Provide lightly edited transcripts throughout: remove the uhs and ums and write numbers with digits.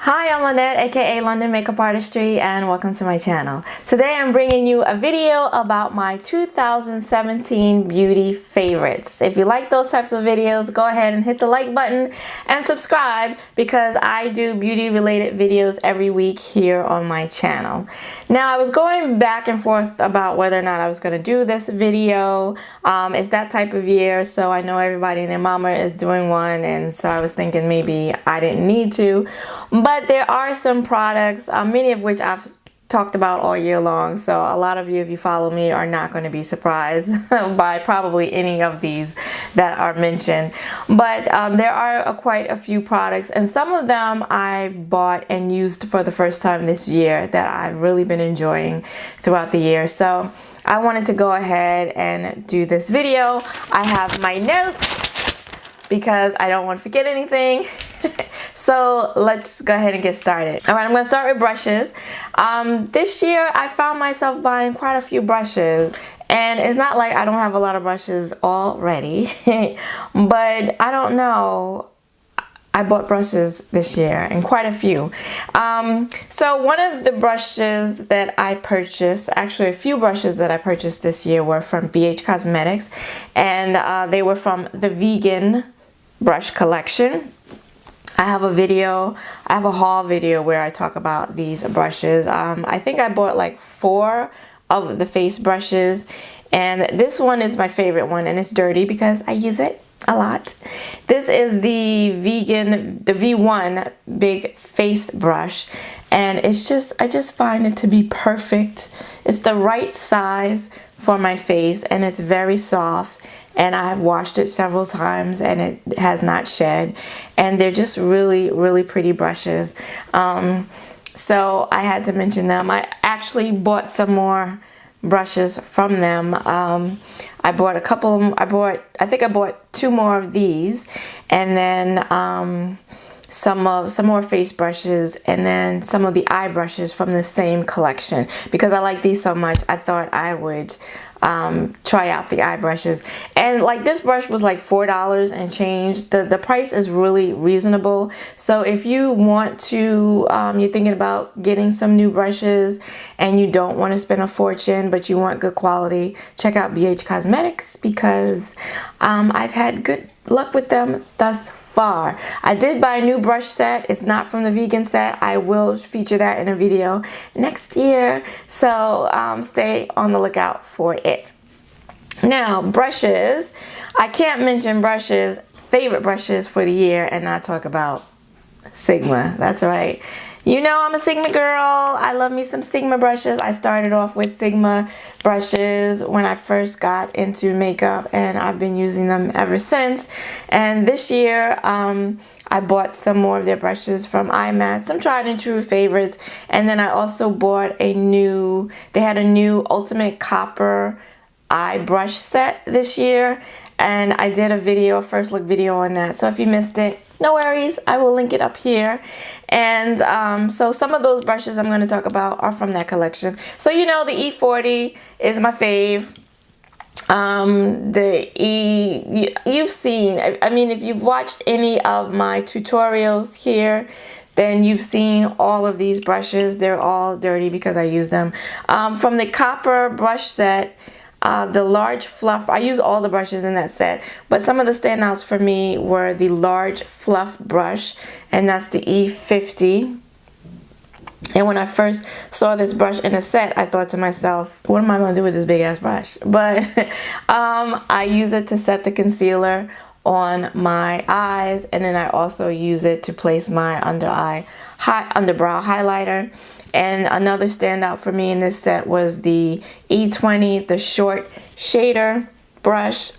Hi, I'm Lynette, aka London Makeup Artistry, and welcome to my channel. Today I'm bringing you a video about my 2017 beauty favorites. If you like those types of videos, go ahead and hit the like button and subscribe because I do beauty related videos every week here on my channel. Now, I was going back and forth about whether or not I was going to do this video. It's that type of year, so I know everybody and their mama is doing one, and so I was thinking maybe I didn't need to. But there are some products, many of which I've talked about all year long, so a lot of you, if you follow me, are not going to be surprised by probably any of these that are mentioned. But there are quite a few products, and some of them I bought and used for the first time this year that I've really been enjoying throughout the year. So I wanted to go ahead and do this video. I have my notes because I don't want to forget anything. So let's go ahead and get started. All right, I'm going to start with brushes. This year I found myself buying quite a few brushes, and it's not like I don't have a lot of brushes already, but I don't know. I bought brushes this year, and quite a few. So one of the brushes that I purchased, actually a few brushes that I purchased this year, were from BH Cosmetics, and they were from the vegan brush collection. I have a haul video where I talk about these brushes. I think I bought like 4 of the face brushes, and this one is my favorite one, and it's dirty because I use it a lot. This is the V1 big face brush, and I just find it to be perfect. It's the right size for my face, and it's very soft, and I have washed it several times and it has not shed, and they're just really pretty brushes. So I had to mention them. I actually bought some more brushes from them. I bought a couple. I think I bought 2 more of these, and then some more face brushes, and then some of the eye brushes from the same collection. Because I like these so much, I thought I would try out the eye brushes. And like, this brush was like $4 and change. The price is really reasonable. So if you want to, you're thinking about getting some new brushes and you don't want to spend a fortune but you want good quality, check out BH Cosmetics, because I've had good luck with them thus far. I did buy a new brush set. It's not from the vegan set. I will feature that in a video next year, so stay on the lookout for it. Now, brushes. I can't mention brushes, favorite brushes for the year, and not talk about Sigma. That's right. You know I'm a Sigma girl. I love me some Sigma brushes. I started off with Sigma brushes when I first got into makeup, and I've been using them ever since. And this year, I bought some more of their brushes from iMat, some tried and true favorites. And then I also bought they had a new Ultimate Copper eye brush set this year. And I did a first look video on that. So if you missed it, no worries, I will link it up here. And so some of those brushes I'm going to talk about are from that collection. So you know the E40 is my fave. You've seen, I mean, if you've watched any of my tutorials here, then you've seen all of these brushes. They're all dirty because I use them. From the copper brush set, the large fluff, I use all the brushes in that set, but some of the standouts for me were the large fluff brush, and that's the E50. And when I first saw this brush in a set, I thought to myself, what am I going to do with this big ass brush? But I use it to set the concealer on my eyes, and then I also use it to place my underbrow highlighter. And another standout for me in this set was the E20, the short shader brush.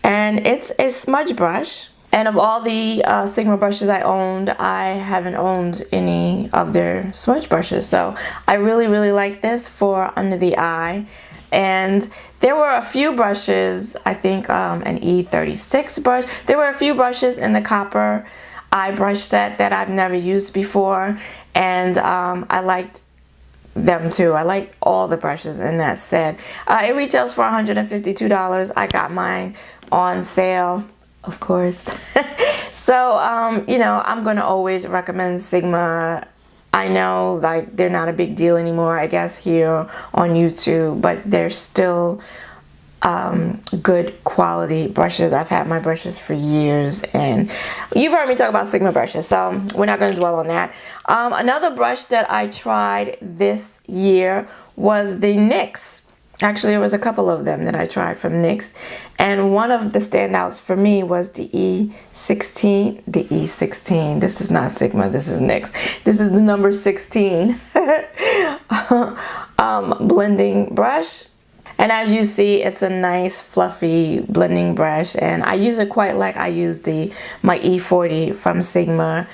And it's a smudge brush. And of all the Sigma brushes I owned, I haven't owned any of their smudge brushes. So I really like this for under the eye. And there were a few brushes, I think an E36 brush. There were a few brushes in the copper eye brush set that I've never used before, and I liked them too. I liked all the brushes in that set. It retails for $152. I got mine on sale, of course. So, you know, I'm going to always recommend Sigma. I know like they're not a big deal anymore, I guess, here on YouTube, but they're still good quality brushes. I've had my brushes for years, and you've heard me talk about Sigma brushes, so we're not going to dwell on that. Another brush that I tried this year was the NYX. Actually, there was a couple of them that I tried from NYX, and one of the standouts for me was the E16. The E16. This is not Sigma. This is NYX. This is the number 16 blending brush. And as you see, it's a nice fluffy blending brush, and I use it quite like I use my E40 from Sigma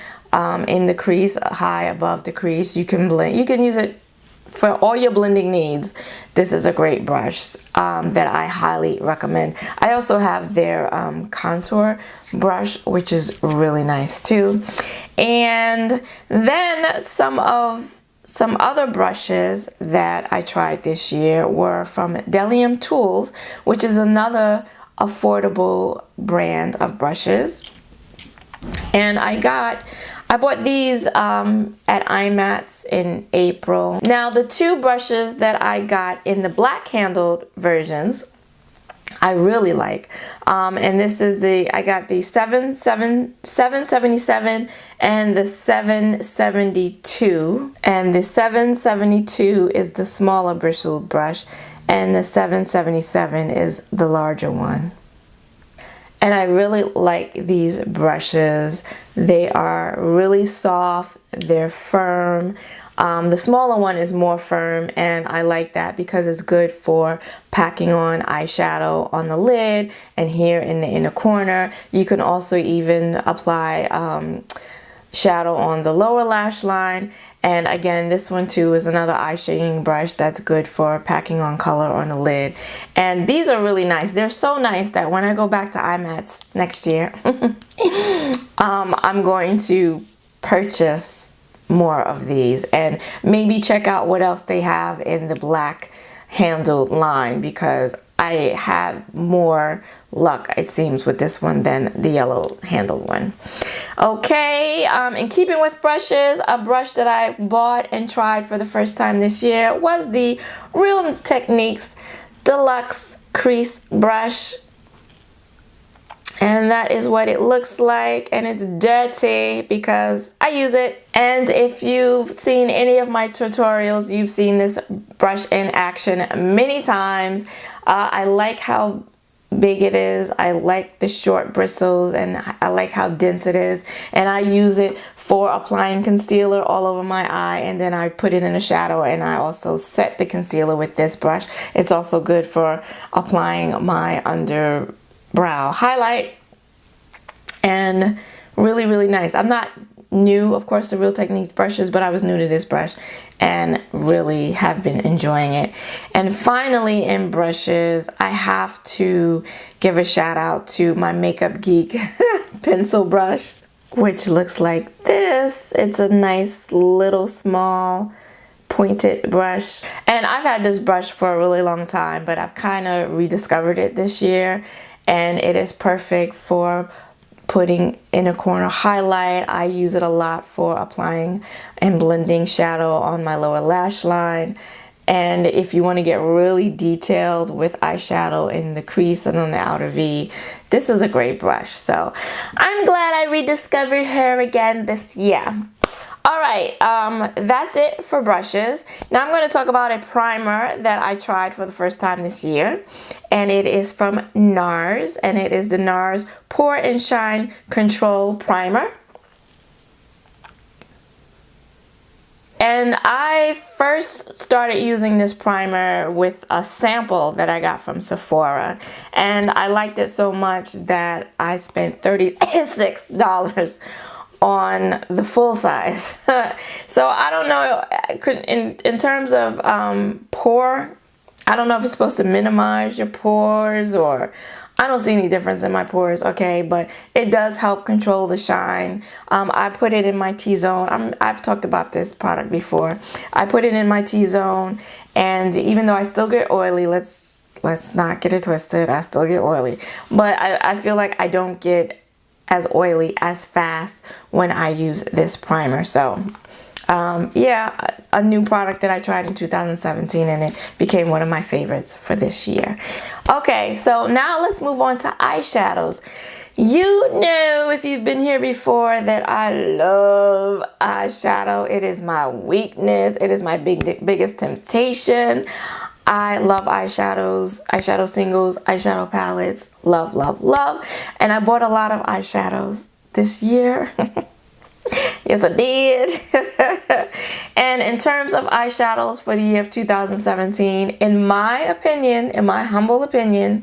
in the crease, high above the crease. You can blend. You can use it for all your blending needs. This is a great brush that I highly recommend. I also have their contour brush, which is really nice too. And then some other brushes that I tried this year were from Delium Tools, which is another affordable brand of brushes. And I bought these at IMATS in April. Now, the two brushes that I got in the black handled versions, I really like. And this is I got the 777 and the 772. And the 772 is the smaller bristled brush, and the 777 is the larger one. And I really like these brushes. They are really soft, they're firm. The smaller one is more firm, and I like that because it's good for packing on eyeshadow on the lid and here in the inner corner. You can also even apply shadow on the lower lash line. And again, this one too is another eye shading brush that's good for packing on color on the lid. And these are really nice. They're so nice that when I go back to IMATS next year, I'm going to purchase more of these and maybe check out what else they have in the black handled line, because I have more luck, it seems, with this one than the yellow handled one. Okay, in keeping with brushes, a brush that I bought and tried for the first time this year was the Real Techniques Deluxe Crease Brush. And that is what it looks like, and it's dirty because I use it. And if you've seen any of my tutorials, you've seen this brush in action many times. I like how big it is. I like the short bristles, and I like how dense it is. And I use it for applying concealer all over my eye, and then I put it in a shadow, and I also set the concealer with this brush. It's also good for applying my underbrow highlight, and really, really nice. I'm not new, of course, to Real Techniques brushes, but I was new to this brush and really have been enjoying it. And finally, in brushes, I have to give a shout out to my Makeup Geek pencil brush, which looks like this. It's a nice little small pointed brush, and I've had this brush for a really long time, but I've kind of rediscovered it this year, and it is perfect for putting inner corner highlight. I use it a lot for applying and blending shadow on my lower lash line. And if you want to get really detailed with eyeshadow in the crease and on the outer V, this is a great brush. So I'm glad I rediscovered her again this year. Alright, that's it for brushes. Now I'm going to talk about a primer that I tried for the first time this year. And it is from NARS, and it is the NARS Pore and Shine Control Primer. And I first started using this primer with a sample that I got from Sephora, and I liked it so much that I spent $36 on the full size. So I don't know, in terms of pore, I don't know if it's supposed to minimize your pores, or I don't see any difference in my pores, okay, but it does help control the shine. I put it in my T-zone. I've talked about this product before. I put it in my T-zone, and even though I still get oily, let's not get it twisted, I still get oily, but I feel like I don't get as oily as fast when I use this primer. So yeah, a new product that I tried in 2017, and it became one of my favorites for this year. Okay, so now let's move on to eyeshadows. You know, if you've been here before, that I love eyeshadow. It is my weakness. It is my biggest temptation. I love eyeshadows, eyeshadow singles, eyeshadow palettes. Love, love, love. And I bought a lot of eyeshadows this year. Yes, I did. And in terms of eyeshadows for the year of 2017, in my opinion, in my humble opinion,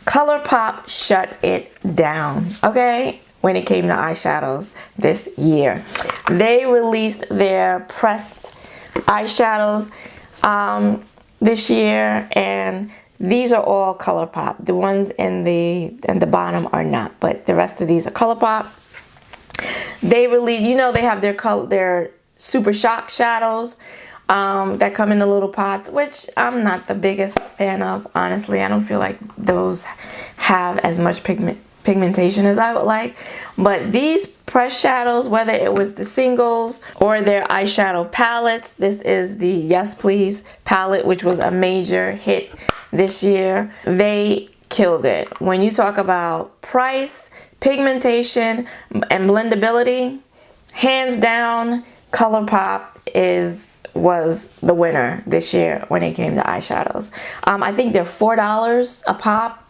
ColourPop shut it down, okay, when it came to eyeshadows this year. They released their pressed eyeshadows this year, and these are all ColourPop. The ones in the bottom are not, but the rest of these are ColourPop. They release, you know, they have their Super Shock shadows that come in the little pots, which I'm not the biggest fan of, honestly. I don't feel like those have as much pigmentation as I would like. But these pressed shadows, whether it was the singles or their eyeshadow palettes, this is the Yes Please palette, which was a major hit this year. They killed it. When you talk about price, pigmentation, and blendability, hands down, ColourPop was the winner this year when it came to eyeshadows. I think they're $4 a pop.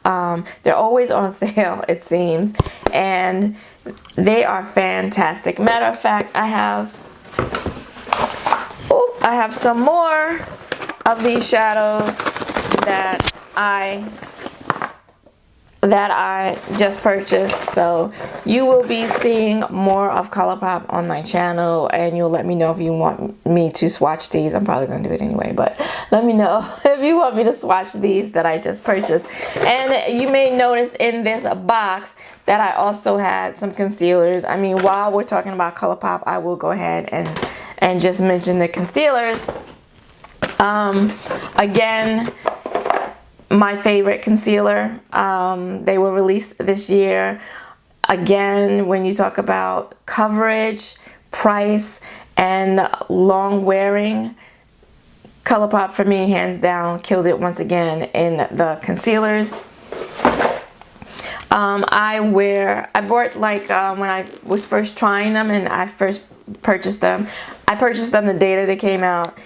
They're always on sale, it seems, and they are fantastic. Matter of fact, I have some more of these shadows that I just purchased. So you will be seeing more of ColourPop on my channel, and you'll let me know if you want me to swatch these. I'm probably going to do it anyway, but let me know if you want me to swatch these that I just purchased. And you may notice in this box that I also had some concealers. I mean, while we're talking about ColourPop, I will go ahead and just mention the concealers. Again, my favorite concealer. They were released this year. Again, when you talk about coverage, price, and long wearing, ColourPop for me, hands down, killed it once again in the concealers. I bought, like, when I was first trying them and I first purchased them, I purchased them the day that they came out.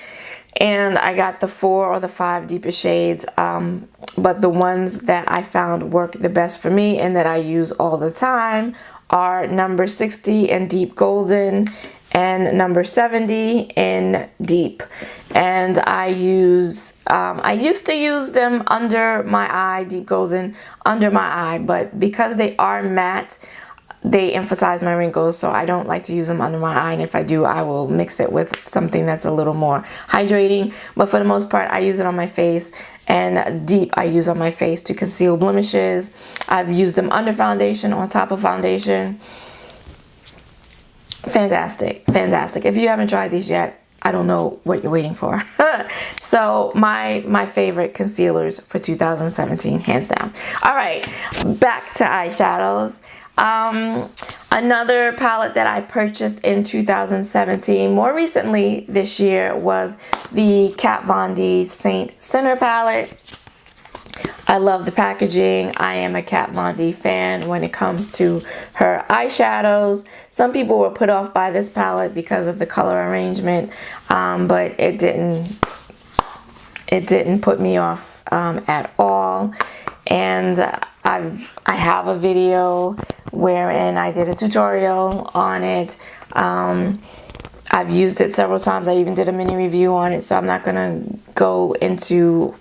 And I got the 4 or the 5 deepest shades, but the ones that I found work the best for me and that I use all the time are number 60 in Deep Golden and number 70 in Deep. And I used to use them under my eye, Deep Golden under my eye, but because they are matte, they emphasize my wrinkles, so I don't like to use them under my eye, and if I do, I will mix it with something that's a little more hydrating. But for the most part, I use it on my face, and Deep I use on my face to conceal blemishes. I've used them under foundation, on top of foundation. Fantastic, fantastic. If you haven't tried these yet, I don't know what you're waiting for. So my favorite concealers for 2017, hands down. All right, back to eyeshadows. Another palette that I purchased in 2017, more recently this year, was the Kat Von D Saint Center palette. I love the packaging. I am a Kat Von D fan when it comes to her eyeshadows. Some people were put off by this palette because of the color arrangement, but it didn't put me off at all. And I have a video wherein I did a tutorial on it. I've used it several times. I even did a mini review on it, so I'm not gonna go into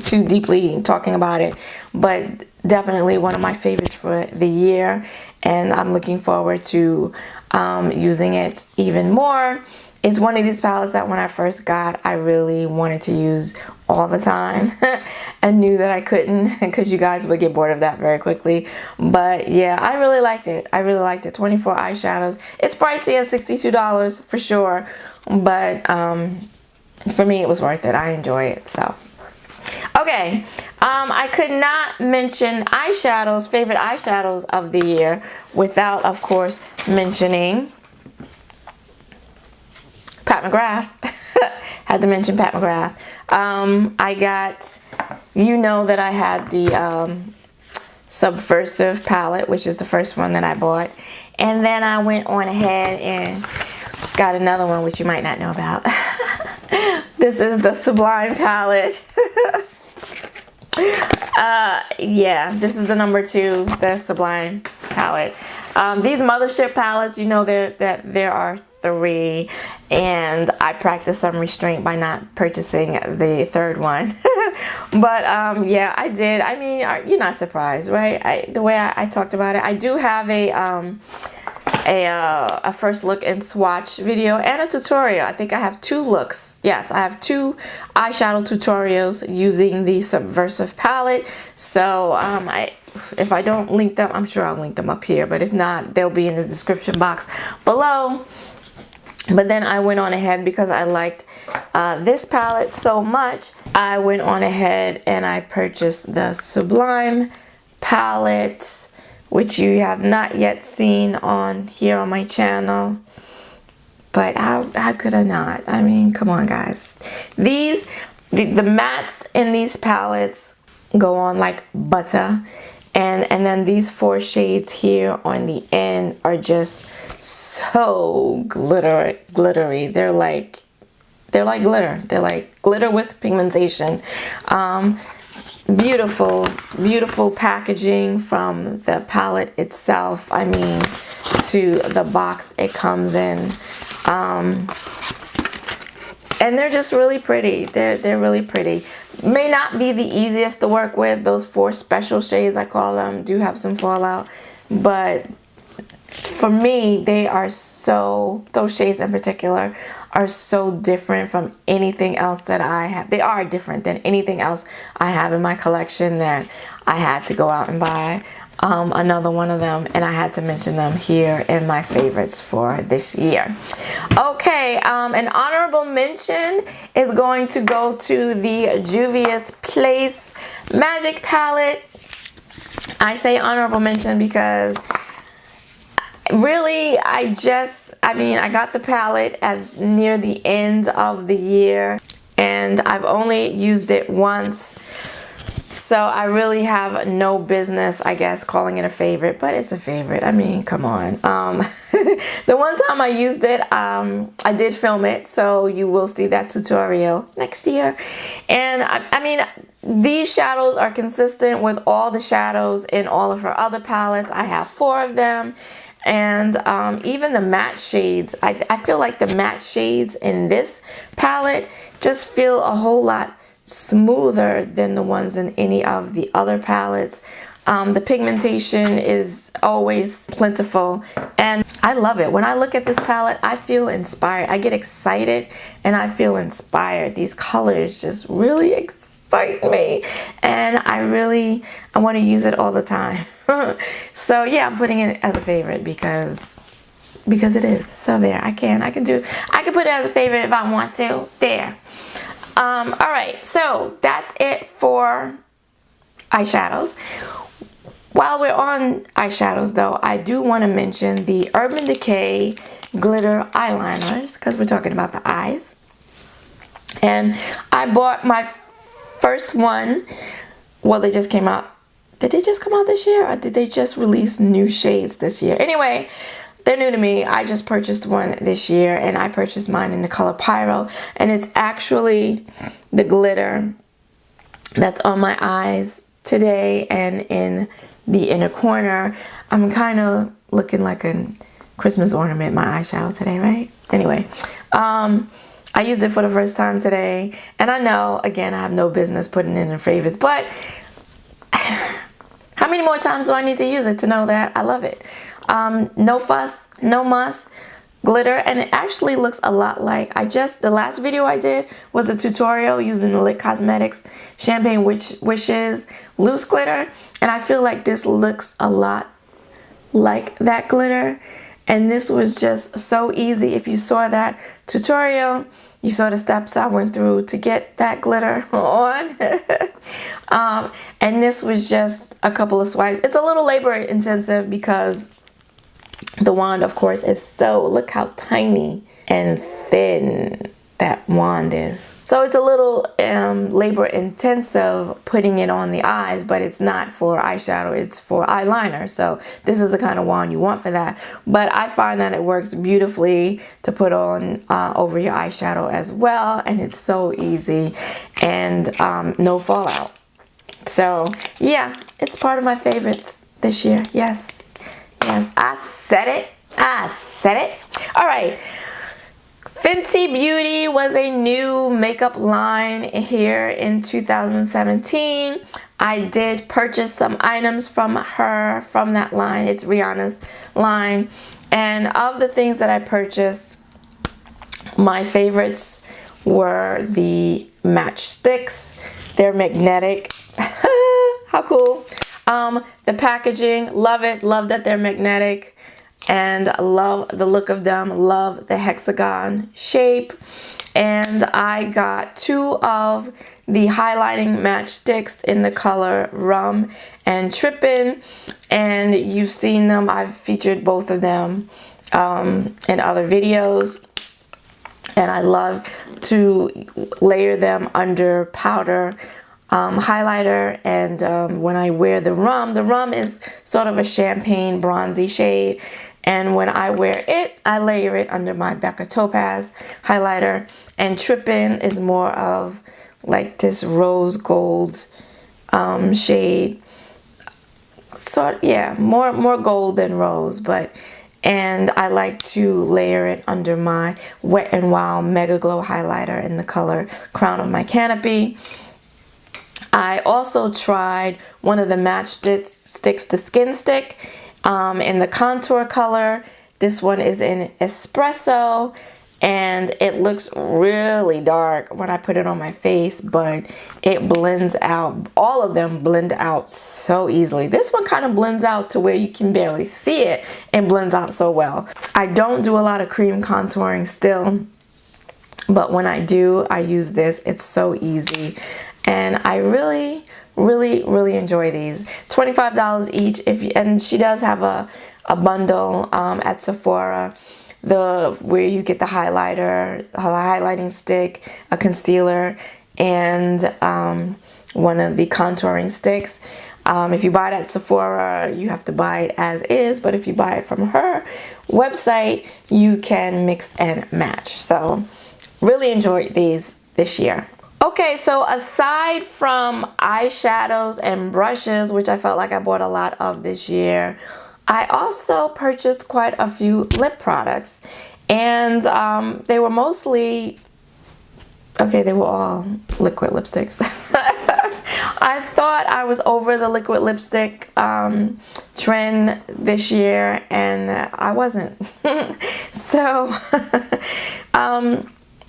too deeply talking about it, but definitely one of my favorites for the year, and I'm looking forward to using it even more. It's one of these palettes that when I first got, I really wanted to use all the time and knew that I couldn't because you guys would get bored of that very quickly. But yeah, I really liked it. I really liked it. 24 eyeshadows. It's pricey at $62 for sure, but for me it was worth it. I enjoy it. So okay, I could not mention eyeshadows, favorite eyeshadows of the year, without, of course, mentioning Pat McGrath. Had to mention Pat McGrath. I got, you know that I had the Subversive palette, which is the first one that I bought. And then I went on ahead and got another one, which you might not know about. This is the Sublime palette. Yeah, this is the number 2, the Sublime palette. These Mothership palettes, you know that there are 3, and I practiced some restraint by not purchasing the 3rd one. But yeah, I did. I mean, you're not surprised, right? The way I talked about it. I do have a first look and swatch video and a tutorial. I think I have 2 looks. Yes, I have 2 eyeshadow tutorials using the Subversive palette. So if I don't link them, I'm sure I'll link them up here, but if not, they'll be in the description box below. But then I went on ahead, because I liked this palette so much, I went on ahead and I purchased the Sublime palette, which you have not yet seen on here on my channel. But how could I not? I mean, come on, guys. The mattes in these palettes go on like butter. And then these 4 shades here on the end are just so glittery. They're like glitter. They're like glitter with pigmentation. Beautiful packaging from the palette itself. I mean, to the box it comes in. And they're just really pretty. They're really pretty. May not be the easiest to work with. Those 4 special shades, I call them, do have some fallout. But for me, they are so, those shades in particular are so different from anything else that I have. They are different than anything else I have in my collection that I had to go out and buy another one of them, and I had to mention them here in my favorites for this year. Okay, an honorable mention is going to go to the Juvia's Place Magic Palette. I say honorable mention because really, I got the palette at near the end of the year, and I've only used it once. So I really have no business, I guess, calling it a favorite, but it's a favorite. I mean, come on. The one time I used it, I did film it, so you will see that tutorial next year. And I mean, these shadows are consistent with all the shadows in all of her other palettes. I have 4 of them. And even the matte shades, I feel like the matte shades in this palette just feel a whole lot smoother than the ones in any of the other palettes. The pigmentation is always plentiful, and I love it. When I look at this palette, I feel inspired. I get excited and I feel inspired. These colors just really excite me, and I want to use it all the time. So yeah, I'm putting it as a favorite because it is. So there, I can put it as a favorite if I want to. There. All right, so that's it for eyeshadows. While we're on eyeshadows, though, I do want to mention the Urban Decay glitter eyeliners because we're talking about the eyes. And I bought my first one. Well, they just came out. Did they just come out this year, or did they just release new shades this year? Anyway, they're new to me. I just purchased one this year, and I purchased mine in the color Pyro, and it's actually the glitter that's on my eyes today and in the inner corner. I'm kind of looking like a Christmas ornament, my eyeshadow today, right? Anyway, I used it for the first time today, and I know, again, I have no business putting it in favorites, but how many more times do I need to use it to know that I love it? No fuss, no muss, glitter, and it actually looks a lot like, the last video I did was a tutorial using the Lit Cosmetics Champagne Wishes loose glitter, and I feel like this looks a lot like that glitter. And this was just so easy. If you saw that tutorial, you saw the steps I went through to get that glitter on. And this was just a couple of swipes. It's a little labor intensive because the wand, of course, is look how tiny and thin that wand is. So it's a little labor intensive putting it on the eyes, but it's not for eyeshadow, it's for eyeliner. So this is the kind of wand you want for that. But I find that it works beautifully to put on over your eyeshadow as well. And it's so easy and no fallout. So yeah, it's part of my favorites this year. Yes, yes, I said it. I said it. All right. Fenty Beauty was a new makeup line here in 2017. I did purchase some items from that line. It's Rihanna's line. And of the things that I purchased, my favorites were the matchsticks. They're magnetic. How cool. The packaging, love it. Love that they're magnetic. And love the look of them, love the hexagon shape. And I got 2 of the highlighting matchsticks in the color Rum and Trippin'. And you've seen them, I've featured both of them in other videos. And I love to layer them under powder highlighter. And when I wear the Rum is sort of a champagne bronzy shade. And when I wear it, I layer it under my Becca Topaz highlighter. And Trippin' is more of like this rose gold shade. So yeah, more gold than rose, and I like to layer it under my Wet n Wild Mega Glow highlighter in the color Crown of My Canopy. I also tried one of the matchsticks, the Skin Stick, in the contour color. This one is in Espresso, and it looks really dark when I put it on my face, but it blends out. All of them blend out so easily. This one kind of blends out to where you can barely see it and blends out so well. I don't do a lot of cream contouring still, but when I do, I use this. It's so easy, and I really enjoy these. $25 each. And she does have a bundle at Sephora, where you get the highlighter, a highlighting stick, a concealer, and one of the contouring sticks. If you buy it at Sephora, you have to buy it as is, but if you buy it from her website, you can mix and match. So really enjoyed these this year. Okay, so aside from eyeshadows and brushes, which I felt like I bought a lot of this year, I also purchased quite a few lip products. And they were mostly, they were all liquid lipsticks. I thought I was over the liquid lipstick trend this year, and I wasn't. So,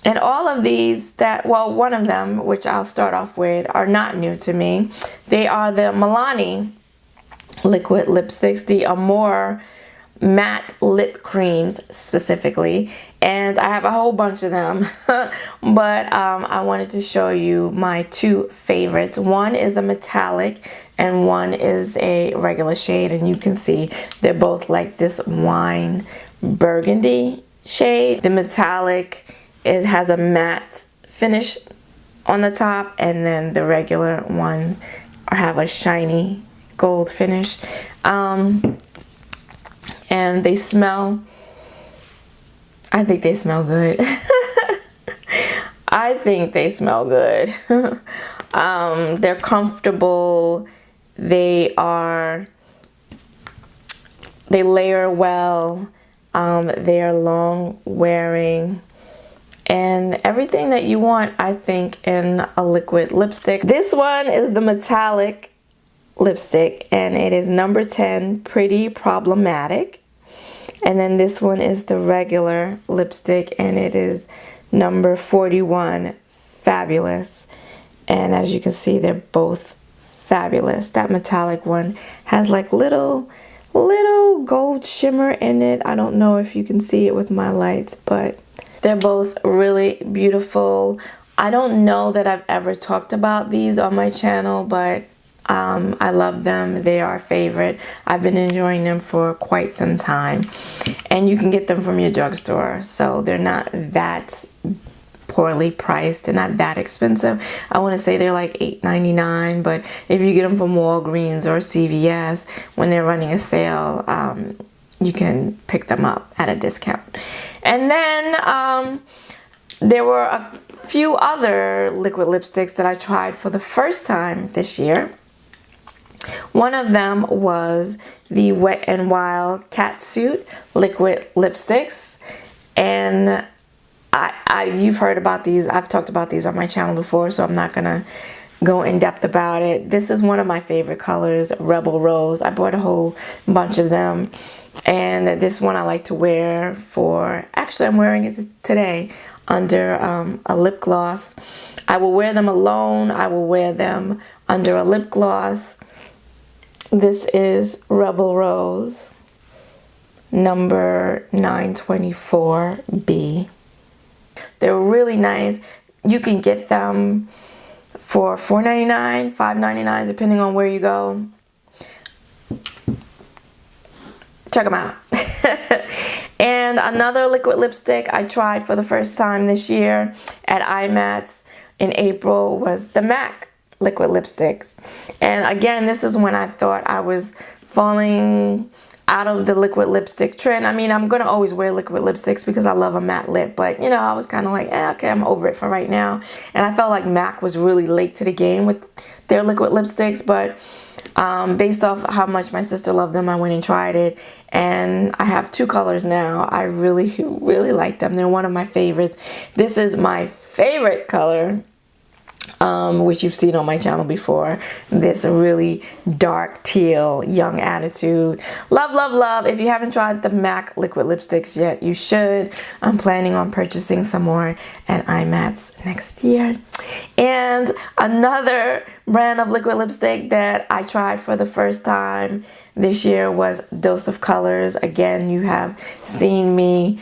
and all of these one of them, which I'll start off with, are not new to me. They are the Milani liquid lipsticks, the Amore matte lip creams specifically. And I have a whole bunch of them, but I wanted to show you my 2 favorites. One is a metallic and one is a regular shade. And you can see they're both like this wine burgundy shade. The metallic has a matte finish on the top, and then the regular ones have a shiny gold finish. And they smell, I think they smell good. I think they smell good. They're comfortable. They layer well. They're long wearing. And everything that you want, I think, in a liquid lipstick. This one is the metallic lipstick, and it is number 10, Pretty Problematic. And then this one is the regular lipstick, and it is number 41, Fabulous. And as you can see, they're both fabulous. That metallic one has like little gold shimmer in it. I don't know if you can see it with my lights, but they're both really beautiful. I don't know that I've ever talked about these on my channel, but I love them. They are a favorite. I've been enjoying them for quite some time. And you can get them from your drugstore, so they're not that poorly priced. They're not that expensive. I want to say they're like $8.99, but if you get them from Walgreens or CVS when they're running a sale, you can pick them up at a discount. And then there were a few other liquid lipsticks that I tried for the first time this year. One of them was the Wet n Wild Catsuit liquid lipsticks, and you've heard about these. I've talked about these on my channel before, so I'm not gonna go in depth about it. This is one of my favorite colors, Rebel Rose. I bought a whole bunch of them, and this one I like to wear for, actually I'm wearing it today under a lip gloss. I will wear them alone. I will wear them under a lip gloss. This is Rebel Rose, number 924B. They're really nice. You can get them for $4.99, $5.99, depending on where you go. Check them out. And another liquid lipstick I tried for the first time this year at IMATS in April was the MAC liquid lipsticks. And again, this is when I thought I was falling out of the liquid lipstick trend. I mean, I'm gonna always wear liquid lipsticks because I love a matte lip, but you know, I was kind of like, okay, I'm over it for right now. And I felt like MAC was really late to the game with their liquid lipsticks, but based off how much my sister loved them, I went and tried it, and I have two colors now. I really, really like them. They're one of my favorites. This is my favorite color, which you've seen on my channel before. This really dark teal, young attitude. Love, love, love. If you haven't tried the MAC liquid lipsticks yet, you should. I'm planning on purchasing some more at IMATS next year. And another brand of liquid lipstick that I tried for the first time this year was Dose of Colors. Again, you have seen me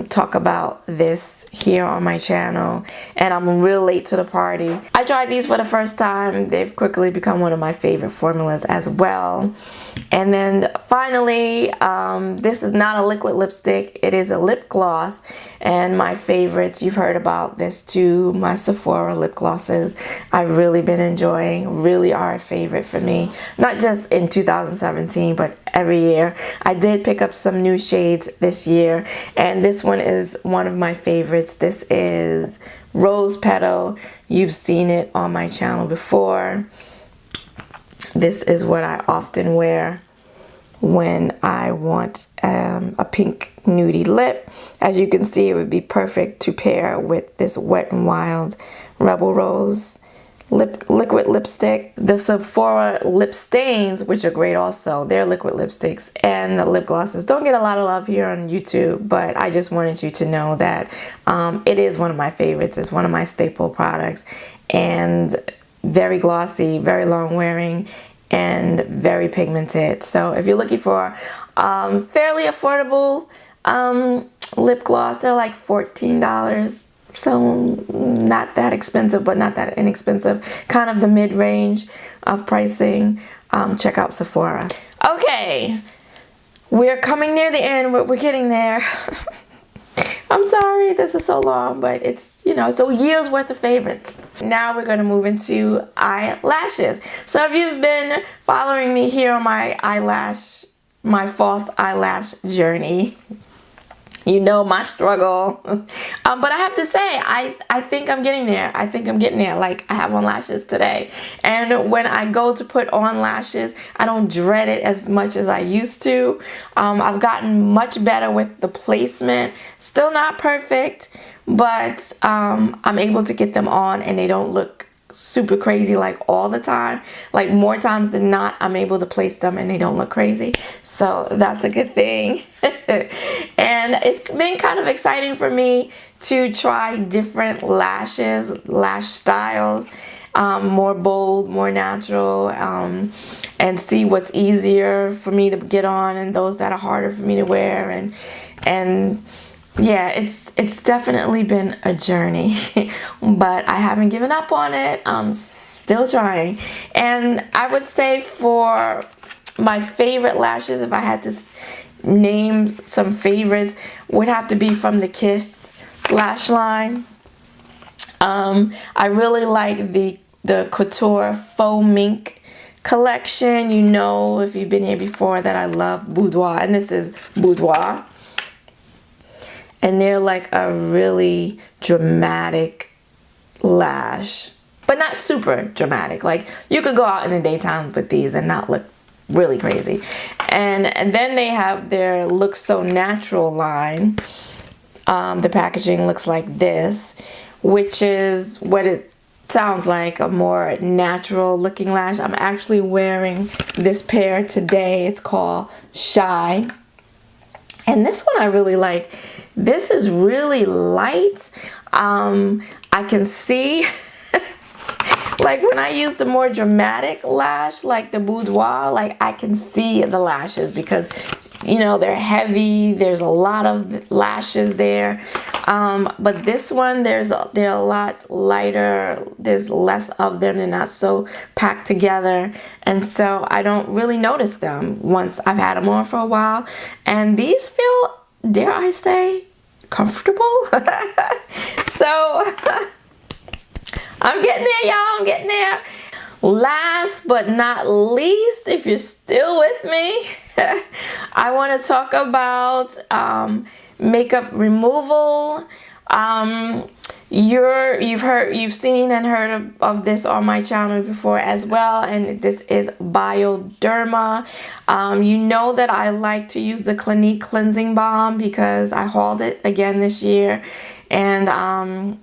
talk about this here on my channel, and I'm real late to the party. I tried these for the first time. They've quickly become one of my favorite formulas as well. And then finally, this is not a liquid lipstick, it is a lip gloss, and my favorites, you've heard about this too, my Sephora lip glosses. I've really been enjoying, really are a favorite for me, not just in 2017 but every year. I did pick up some new shades this year, and this one is one of my favorites. This is Rose Petal. You've seen it on my channel before. This is what I often wear when I want a pink nudie lip. As you can see, it would be perfect to pair with this Wet n Wild Rebel Rose liquid lipstick. The Sephora lip stains, which are great also, they're liquid lipsticks, and the lip glosses don't get a lot of love here on YouTube, but I just wanted you to know that it is one of my favorites. It's one of my staple products, and very glossy, very long wearing, and very pigmented. So if you're looking for fairly affordable lip gloss, they're like $14. So not that expensive, but not that inexpensive. Kind of the mid-range of pricing. Check out Sephora. Okay, we're coming near the end. We're getting there. I'm sorry this is so long, but it's, you know, it's a year's worth of favorites. Now we're going to move into eyelashes. So if you've been following me here on my false eyelash journey, you know my struggle. But I have to say, I think I'm getting there. I think I'm getting there. Like, I have on lashes today. And when I go to put on lashes, I don't dread it as much as I used to. I've gotten much better with the placement. Still not perfect, but I'm able to get them on and they don't look super crazy like all the time. Like, more times than not, I'm able to place them and they don't look crazy, so that's a good thing. And it's been kind of exciting for me to try different lash styles. more bold, more natural, and see what's easier for me to get on and those that are harder for me to wear. And yeah, it's definitely been a journey, but I haven't given up on it. I'm still trying. And I would say for my favorite lashes, if I had to name some favorites, would have to be from the Kiss lash line. I really like the Couture Faux Mink collection. You know, if you've been here before, that I love Boudoir, and this is Boudoir. And they're like a really dramatic lash, but not super dramatic. Like, you could go out in the daytime with these and not look really crazy. And then they have their Look So Natural line. The packaging looks like this, which is what it sounds like, a more natural looking lash. I'm actually wearing this pair today. It's called Shy. And this one I really like. This is really light. I can see like when I use the more dramatic lash, like the Boudoir, like I can see the lashes because, you know, they're heavy. There's a lot of lashes there. But this one, they're a lot lighter. There's less of them. They're not so packed together. And so I don't really notice them once I've had them on for a while. And these feel, dare I say, comfortable. So I'm getting there, y'all. I'm getting there. Last but not least, if you're still with me, I want to talk about makeup removal. You've seen and heard of this on my channel before as well, and this is Bioderma. You know that I like to use the Clinique cleansing balm because I hauled it again this year, and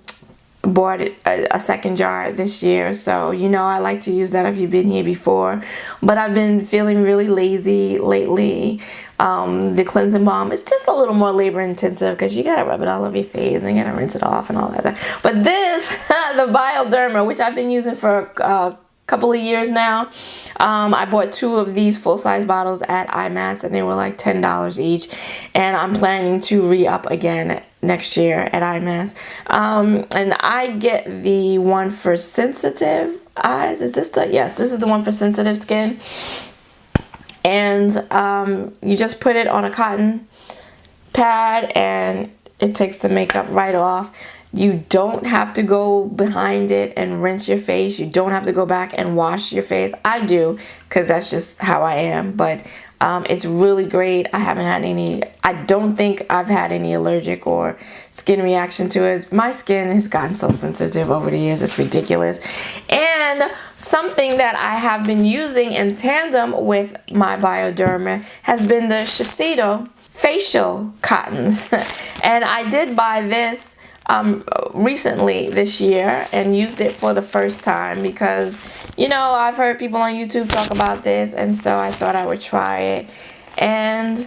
bought a second jar this year. So, you know, I like to use that if you've been here before, but I've been feeling really lazy lately. The cleansing balm is just a little more labor intensive because you gotta rub it all over your face and you gotta rinse it off and all that. But this, the Bioderma, which I've been using for a couple of years now, I bought 2 of these full-size bottles at IMATS and they were like $10 each, and I'm planning to re-up again next year at IMATS. And I get the one for sensitive eyes. Is this the, yes, this is the one for sensitive skin. And you just put it on a cotton pad and it takes the makeup right off. You don't have to go behind it and rinse your face. You don't have to go back and wash your face. I do because that's just how I am. But it's really great. I haven't had any, I don't think I've had any allergic or skin reaction to it. My skin has gotten so sensitive over the years. It's ridiculous. And something that I have been using in tandem with my Bioderma has been the Shiseido facial cottons. And I did buy this recently this year and used it for the first time because, you know, I've heard people on YouTube talk about this, and so I thought I would try it, and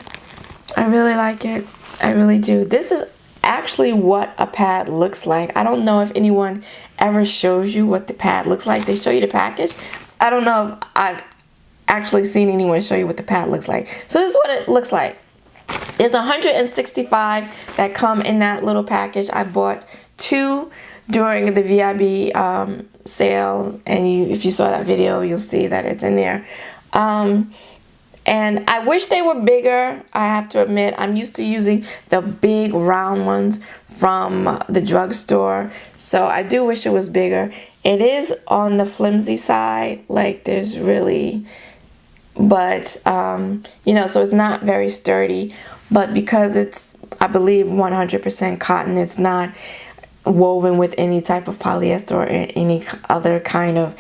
I really like it. I really do. This is actually what a pad looks like. I don't know if anyone ever shows you what the pad looks like. They show you the package. I don't know if I've actually seen anyone show you what the pad looks like. So this is what it looks like. There's 165 that come in that little package. I bought 2 during the VIB sale, and if you saw that video, you'll see that it's in there. And I wish they were bigger. I have to admit, I'm used to using the big round ones from the drugstore, so I do wish it was bigger. It is on the flimsy side, like there's really, but you know, so it's not very sturdy. But because it's, I believe, 100% cotton, it's not woven with any type of polyester or any other kind of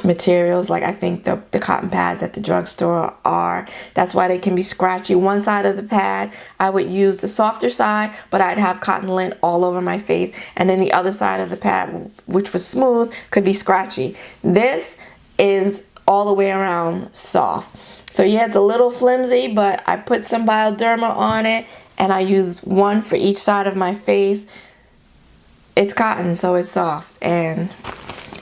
materials like I think the cotton pads at the drugstore are. That's why they can be scratchy. One side of the pad, I would use the softer side, but I'd have cotton lint all over my face, and then the other side of the pad, which was smooth, could be scratchy. This is all the way around soft. So yeah, it's a little flimsy, but I put some Bioderma on it, and I use one for each side of my face. It's cotton, so it's soft, and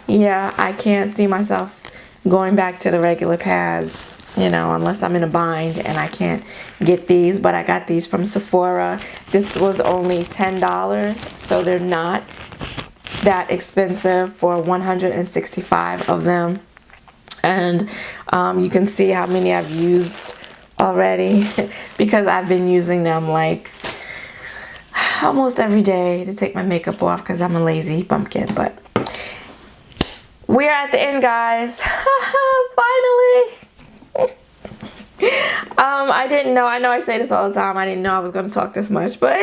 yeah, I can't see myself going back to the regular pads, you know, unless I'm in a bind and I can't get these. But I got these from Sephora. This was only $10, so they're not that expensive for 165 of them. And you can see how many I've used already because I've been using them like almost every day to take my makeup off because I'm a lazy bumpkin. But we're at the end, guys. Finally. I didn't know, I know I say this all the time, I didn't know I was going to talk this much, but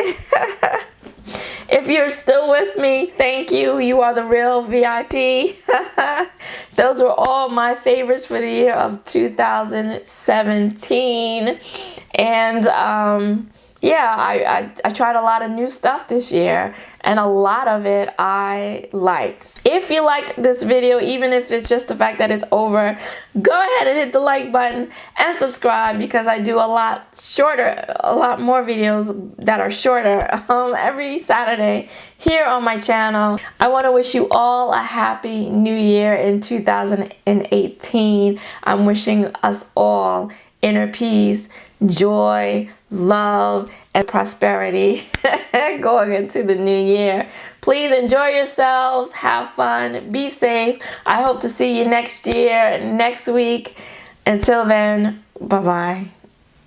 if you're still with me, thank you. You are the real VIP. Those were all my favorites for the year of 2017. And yeah, I tried a lot of new stuff this year, and a lot of it I liked. If you liked this video, even if it's just the fact that it's over, go ahead and hit the like button and subscribe, because I do a lot more videos that are shorter every Saturday here on my channel. I want to wish you all a happy new year in 2018. I'm wishing us all inner peace, joy, love, and prosperity going into the new year. Please enjoy yourselves, have fun, be safe. I hope to see you next year, next week. Until then, bye-bye.